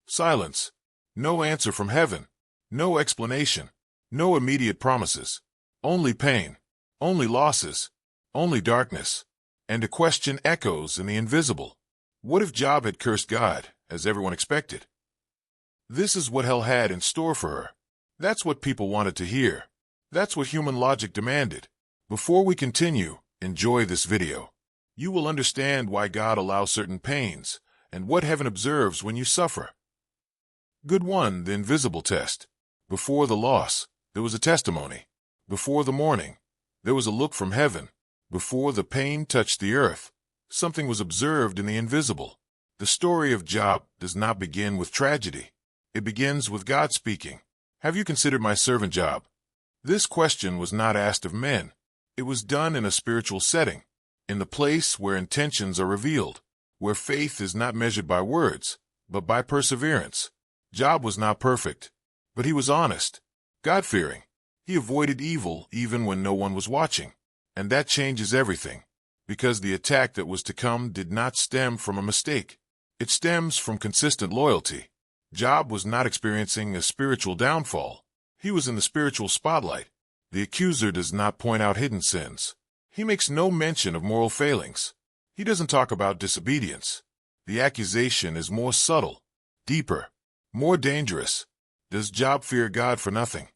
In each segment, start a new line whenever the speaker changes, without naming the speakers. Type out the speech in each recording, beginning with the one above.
Silence. No answer from heaven. No explanation. No immediate promises. Only pain. Only losses. Only darkness. And a question echoes in the invisible. What if Job had cursed God, as everyone expected? This is what hell had in store for her. That's what people wanted to hear. That's what human logic demanded. Before we continue, enjoy this video. You will understand why God allows certain pains, and what heaven observes when you suffer. Good 1. The invisible test. Before the loss, there was a testimony. Before the mourning, there was a look from heaven. Before the pain touched the earth, something was observed in the invisible. The story of Job does not begin with tragedy. It begins with God speaking. Have you considered my servant Job? This question was not asked of men. It was done in a spiritual setting, in the place where intentions are revealed, where faith is not measured by words, but by perseverance. Job was not perfect, but he was honest, God-fearing. He avoided evil even when no one was watching. And that changes everything, because the attack that was to come did not stem from a mistake. It stems from consistent loyalty. Job was not experiencing a spiritual downfall. He was in the spiritual spotlight. The accuser does not point out hidden sins. He makes no mention of moral failings. He doesn't talk about disobedience. The accusation is more subtle, deeper, more dangerous. Does Job fear God for nothing?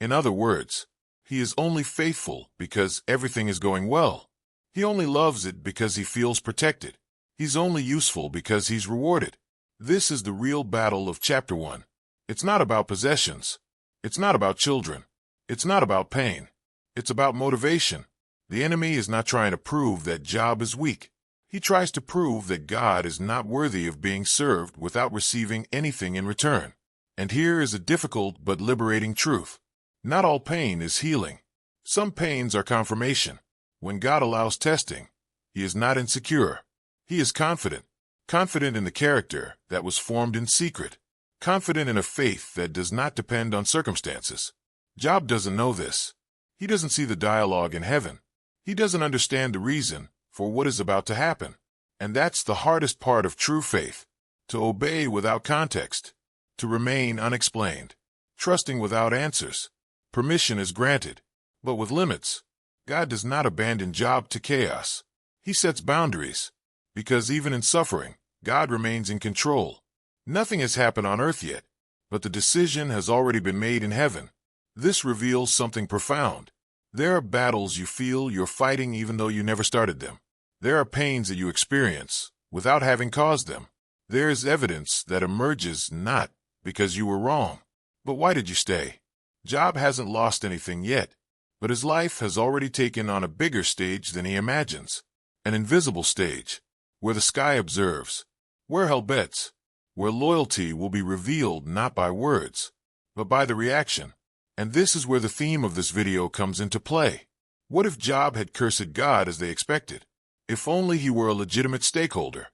In other words, he is only faithful because everything is going well. He only loves it because he feels protected. He's only useful because he's rewarded. This is the real battle of chapter 1. It's not about possessions. It's not about children. It's not about pain. It's about motivation. The enemy is not trying to prove that Job is weak. He tries to prove that God is not worthy of being served without receiving anything in return. And here is a difficult but liberating truth. Not all pain is healing. Some pains are confirmation. When God allows testing, he is not insecure. He is confident. Confident in the character that was formed in secret. Confident in a faith that does not depend on circumstances. Job doesn't know this. He doesn't see the dialogue in heaven. He doesn't understand the reason for what is about to happen. And that's the hardest part of true faith. To obey without context. To remain unexplained. Trusting without answers. Permission is granted, but with limits. God does not abandon Job to chaos. He sets boundaries, because even in suffering, God remains in control. Nothing has happened on earth yet, but the decision has already been made in heaven. This reveals something profound. There are battles you feel you're fighting even though you never started them. There are pains that you experience without having caused them. There is evidence that emerges not because you were wrong, but why did you stay? Job hasn't lost anything yet, but his life has already taken on a bigger stage than he imagines. An invisible stage, where the sky observes, where hell bets, where loyalty will be revealed not by words, but by the reaction. And this is where the theme of this video comes into play. What if Job had cursed God as they expected? If only he were a legitimate stakeholder.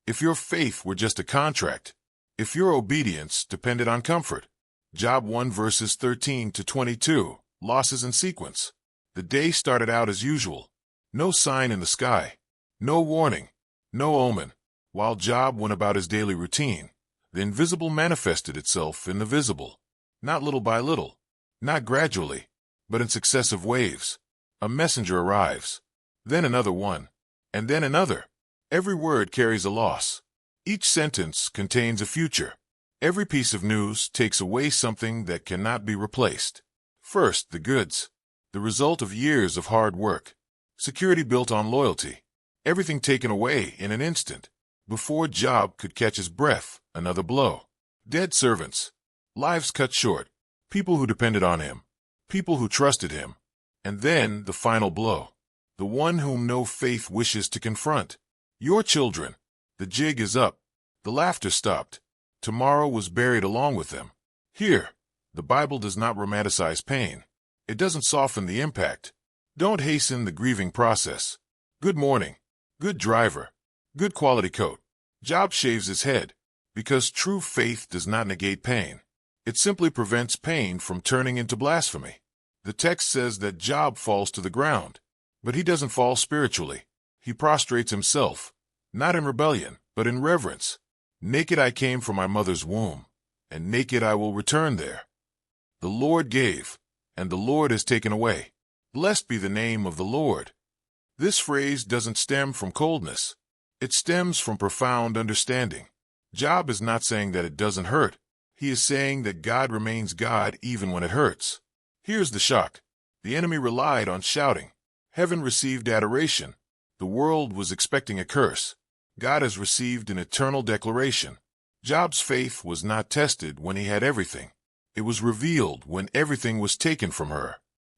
If your faith were just a contract. If your obedience depended on comfort. Job 1 verses 13 to 22, losses in sequence. The day started out as usual. No sign in the sky. No warning. No omen. While Job went about his daily routine, the invisible manifested itself in the visible. Not little by little. Not gradually, but in successive waves. A messenger arrives. Then another one. And then another. Every word carries a loss. Each sentence contains a future. Every piece of news takes away something that cannot be replaced. First, the goods. The result of years of hard work. Security built on loyalty. Everything taken away in an instant. Before Job could catch his breath, another blow. Dead servants. Lives cut short. People who depended on him. People who trusted him. And then the final blow. The one whom no faith wishes to confront. Your children. The jig is up. The laughter stopped. Tomorrow was buried along with them. Here, the Bible does not romanticize pain. It doesn't soften the impact. Don't hasten the grieving process. Good morning. Good driver. Good quality coat. Job shaves his head, because true faith does not negate pain. It simply prevents pain from turning into blasphemy. The text says that Job falls to the ground, but he doesn't fall spiritually. He prostrates himself, not in rebellion, but in reverence. Naked I came from my mother's womb, and naked I will return there. The Lord gave, and the Lord has taken away. Blessed be the name of the Lord. This phrase doesn't stem from coldness. It stems from profound understanding. Job is not saying that it doesn't hurt. He is saying that God remains God even when it hurts. Here's the shock. The enemy relied on shouting. Heaven received adoration. The world was expecting a curse. God has received an eternal declaration. Job's faith was not tested when he had everything. It was revealed when everything was taken from her.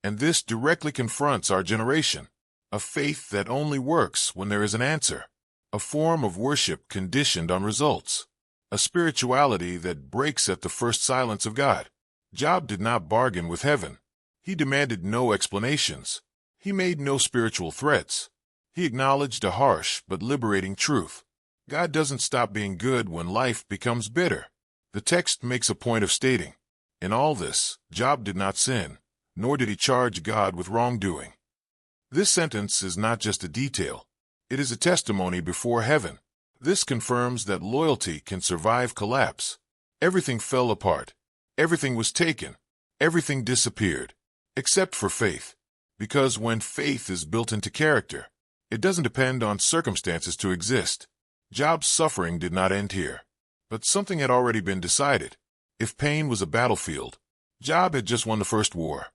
And this directly confronts our generation. A faith that only works when there is an answer. A form of worship conditioned on results. A spirituality that breaks at the first silence of God. Job did not bargain with heaven. He demanded no explanations. He made no spiritual threats. He acknowledged a harsh but liberating truth. God doesn't stop being good when life becomes bitter. The text makes a point of stating, in all this, Job did not sin, nor did he charge God with wrongdoing. This sentence is not just a detail. It is a testimony before heaven. This confirms that loyalty can survive collapse. Everything fell apart. Everything was taken. Everything disappeared. Except for faith. Because when faith is built into character, it doesn't depend on circumstances to exist. Job's suffering did not end here. But something had already been decided. If pain was a battlefield, Job had just won the first war.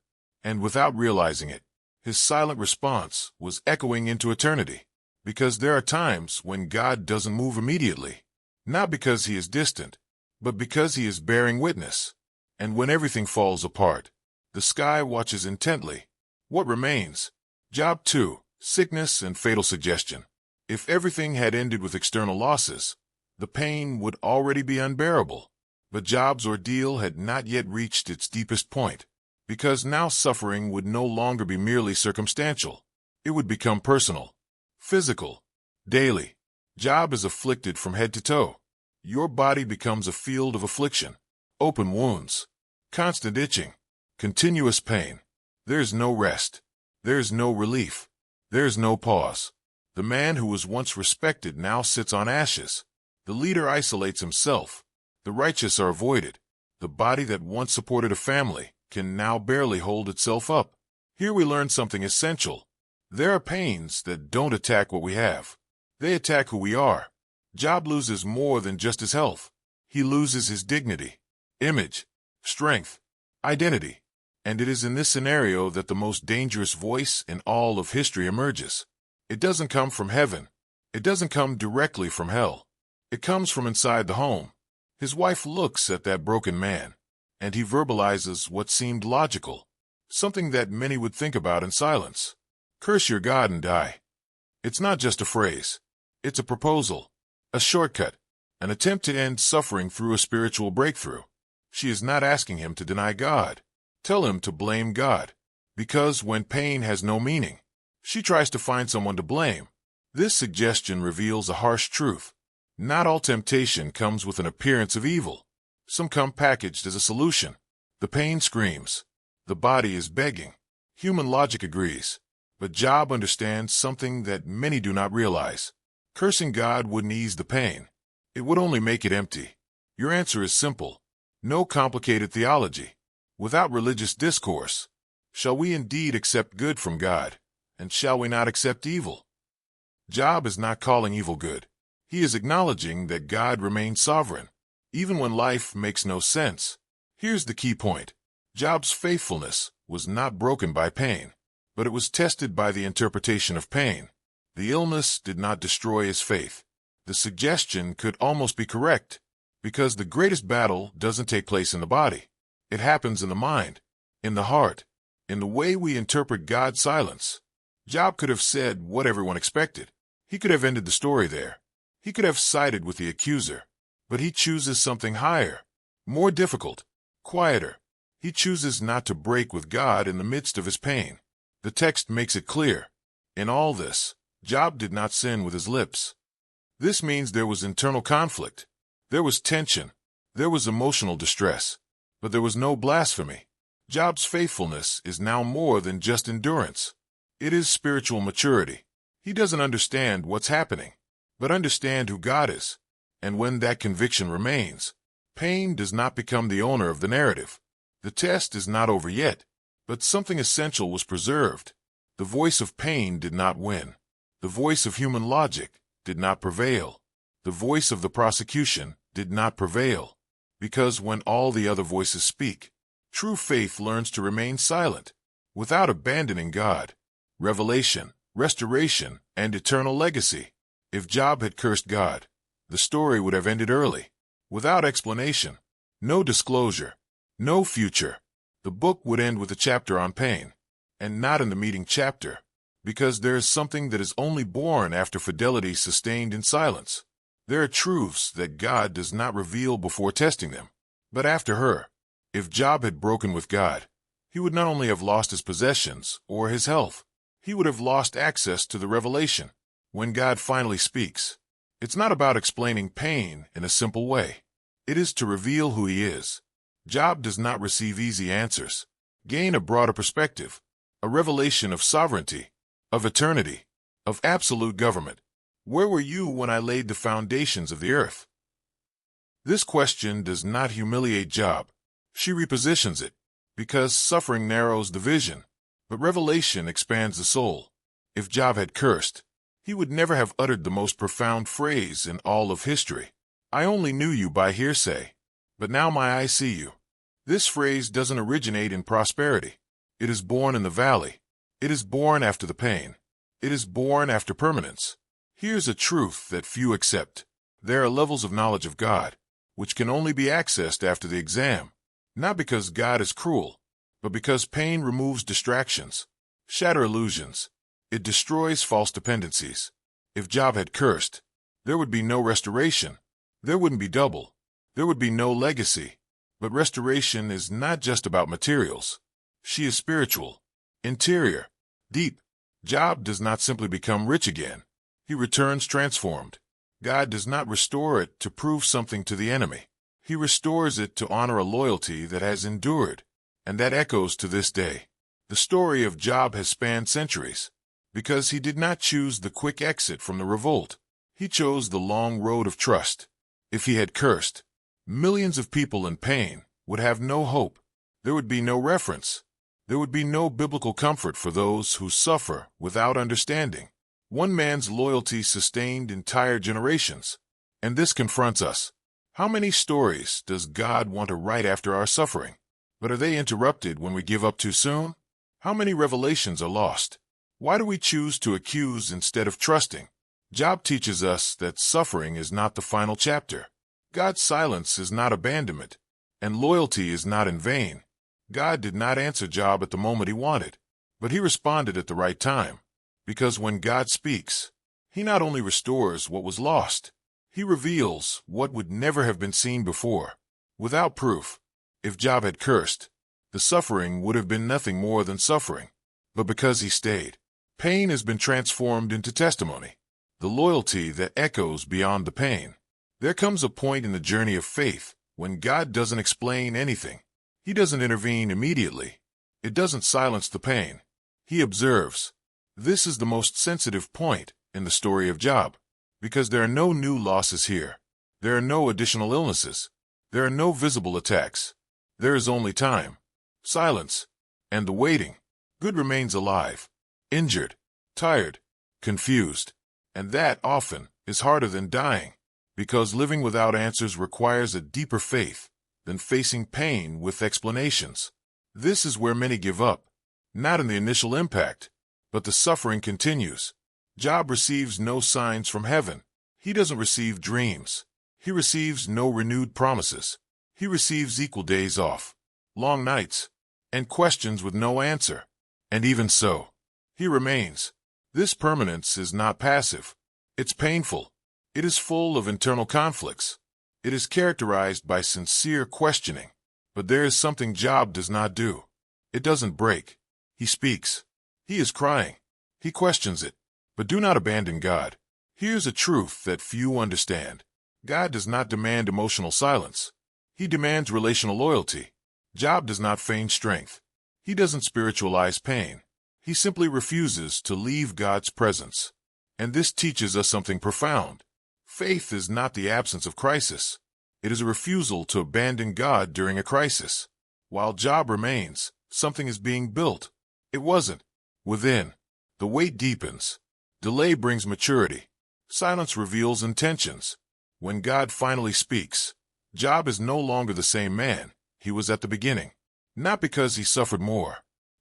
And without realizing it, his silent response was echoing into eternity. Because there are times when God doesn't move immediately. Not because he is distant, but because he is bearing witness. And when everything falls apart, the sky watches intently. What remains? Job 2, sickness and fatal suggestion. If everything had ended with external losses, the pain would already be unbearable. But Job's ordeal had not yet reached its deepest point, because now suffering would no longer be merely circumstantial. It would become personal, physical, daily. Job is afflicted from head to toe. Your body becomes a field of affliction, open wounds, constant itching, continuous pain. There's no rest. There's no relief. There's no pause. The man who was once respected now sits on ashes. The leader isolates himself. The righteous are avoided. The body that once supported a family can now barely hold itself up. Here we learn something essential. There are pains that don't attack what we have. They attack who we are. Job loses more than just his health. He loses his dignity, image, strength, identity. And it is in this scenario that the most dangerous voice in all of history emerges. It doesn't come from heaven. It doesn't come directly from hell. It comes from inside the home. His wife looks at that broken man, and he verbalizes what seemed logical, something that many would think about in silence. Curse your God and die. It's not just a phrase. It's a proposal, a shortcut, an attempt to end suffering through a spiritual breakthrough. She is not asking him to deny God. Tell him to blame God. Because when pain has no meaning, she tries to find someone to blame. This suggestion reveals a harsh truth. Not all temptation comes with an appearance of evil. Some come packaged as a solution. The pain screams. The body is begging. Human logic agrees. But Job understands something that many do not realize. Cursing God wouldn't ease the pain. It would only make it empty. Your answer is simple. No complicated theology. Without religious discourse. Shall we indeed accept good from God? And shall we not accept evil? Job is not calling evil good. He is acknowledging that God remains sovereign, even when life makes no sense. Here's the key point. Job's faithfulness was not broken by pain, but it was tested by the interpretation of pain. The illness did not destroy his faith. The suggestion could almost be correct, because the greatest battle doesn't take place in the body. It happens in the mind, in the heart, in the way we interpret God's silence. Job could have said what everyone expected. He could have ended the story there. He could have sided with the accuser. But he chooses something higher, more difficult, quieter. He chooses not to break with God in the midst of his pain. The text makes it clear. In all this, Job did not sin with his lips. This means there was internal conflict. There was tension. There was emotional distress. But there was no blasphemy. Job's faithfulness is now more than just endurance. It is spiritual maturity. He doesn't understand what's happening, but understand who God is. And when that conviction remains, pain does not become the owner of the narrative. The test is not over yet, but something essential was preserved. The voice of pain did not win. The voice of human logic did not prevail. The voice of the prosecution did not prevail. Because when all the other voices speak, true faith learns to remain silent, without abandoning God, revelation, restoration, and eternal legacy. If Job had cursed God, the story would have ended early, without explanation, no disclosure, no future. The book would end with a chapter on pain, and not in the meeting chapter, because there is something that is only born after fidelity sustained in silence. There are truths that God does not reveal before testing them, but after her. If Job had broken with God, he would not only have lost his possessions or his health, he would have lost access to the revelation. When God finally speaks, it's not about explaining pain in a simple way. It is to reveal who he is. Job does not receive easy answers. Gain a broader perspective, a revelation of sovereignty, of eternity, of absolute government. Where were you when I laid the foundations of the earth? This question does not humiliate Job. She repositions it, because suffering narrows the vision, but revelation expands the soul. If Job had cursed, he would never have uttered the most profound phrase in all of history. I only knew you by hearsay, but now my eyes see you. This phrase doesn't originate in prosperity. It is born in the valley. It is born after the pain. It is born after permanence. Here's a truth that few accept. There are levels of knowledge of God, which can only be accessed after the exam, not because God is cruel, but because pain removes distractions, shatters illusions. It destroys false dependencies. If Job had cursed, there would be no restoration. There wouldn't be double. There would be no legacy. But restoration is not just about materials. She is spiritual, interior, deep. Job does not simply become rich again. He returns transformed. God does not restore it to prove something to the enemy. He restores it to honor a loyalty that has endured, and that echoes to this day. The story of Job has spanned centuries, because he did not choose the quick exit from the revolt. He chose the long road of trust. If he had cursed, millions of people in pain would have no hope. There would be no reference. There would be no biblical comfort for those who suffer without understanding. One man's loyalty sustained entire generations. And this confronts us. How many stories does God want to write after our suffering? But are they interrupted when we give up too soon? How many revelations are lost? Why do we choose to accuse instead of trusting? Job teaches us that suffering is not the final chapter. God's silence is not abandonment, and loyalty is not in vain. God did not answer Job at the moment he wanted, but he responded at the right time. Because when God speaks, he not only restores what was lost, he reveals what would never have been seen before, without proof. If Job had cursed, the suffering would have been nothing more than suffering. But because he stayed, pain has been transformed into testimony, the loyalty that echoes beyond the pain. There comes a point in the journey of faith when God doesn't explain anything. He doesn't intervene immediately. It doesn't silence the pain. He observes. This is the most sensitive point in the story of Job, because there are no new losses here. There are no additional illnesses. There are no visible attacks. There is only time, silence, and the waiting. Good remains alive, injured, tired, confused, and that often is harder than dying, because living without answers requires a deeper faith than facing pain with explanations. This is where many give up, not in the initial impact, but the suffering continues. Job receives no signs from heaven. He doesn't receive dreams. He receives no renewed promises. He receives equal days off, long nights, and questions with no answer. And even so, he remains. This permanence is not passive. It's painful. It is full of internal conflicts. It is characterized by sincere questioning. But there is something Job does not do. It doesn't break. He speaks. He is crying. He questions it. But do not abandon God. Here's a truth that few understand. God does not demand emotional silence. He demands relational loyalty. Job does not feign strength. He doesn't spiritualize pain. He simply refuses to leave God's presence. And this teaches us something profound. Faith is not the absence of crisis. It is a refusal to abandon God during a crisis. While Job remains, something is being built. It wasn't. Within, the weight deepens. Delay brings maturity. Silence reveals intentions. When God finally speaks, Job is no longer the same man he was at the beginning. Not because he suffered more,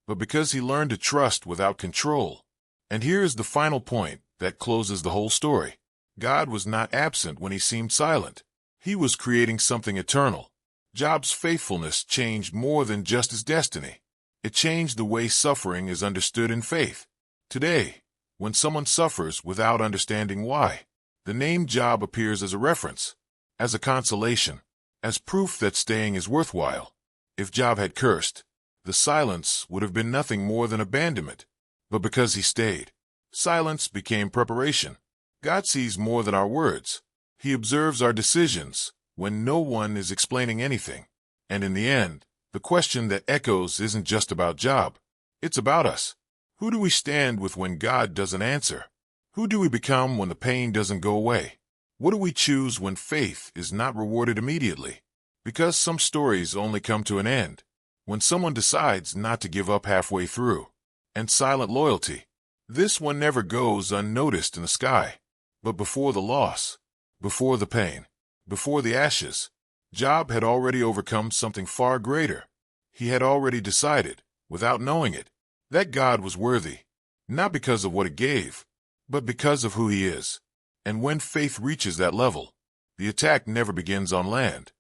but because he learned to trust without control. And here is the final point that closes the whole story. God was not absent when he seemed silent. He was creating something eternal. Job's faithfulness changed more than just his destiny. It changed the way suffering is understood in faith. Today, when someone suffers without understanding why, the name Job appears as a reference, as a consolation, as proof that staying is worthwhile. If Job had cursed, the silence would have been nothing more than abandonment. But because he stayed, silence became preparation. God sees more than our words. He observes our decisions when no one is explaining anything. And in the end, the question that echoes isn't just about Job. It's about us. Who do we stand with when God doesn't answer? Who do we become when the pain doesn't go away? What do we choose when faith is not rewarded immediately? Because some stories only come to an end when someone decides not to give up halfway through. And silent loyalty. This one never goes unnoticed in the sky. But before the loss, before the pain, before the ashes, Job had already overcome something far greater. He had already decided, without knowing it, that God was worthy, not because of what it gave, but because of who he is. And when faith reaches that level, the attack never begins on land.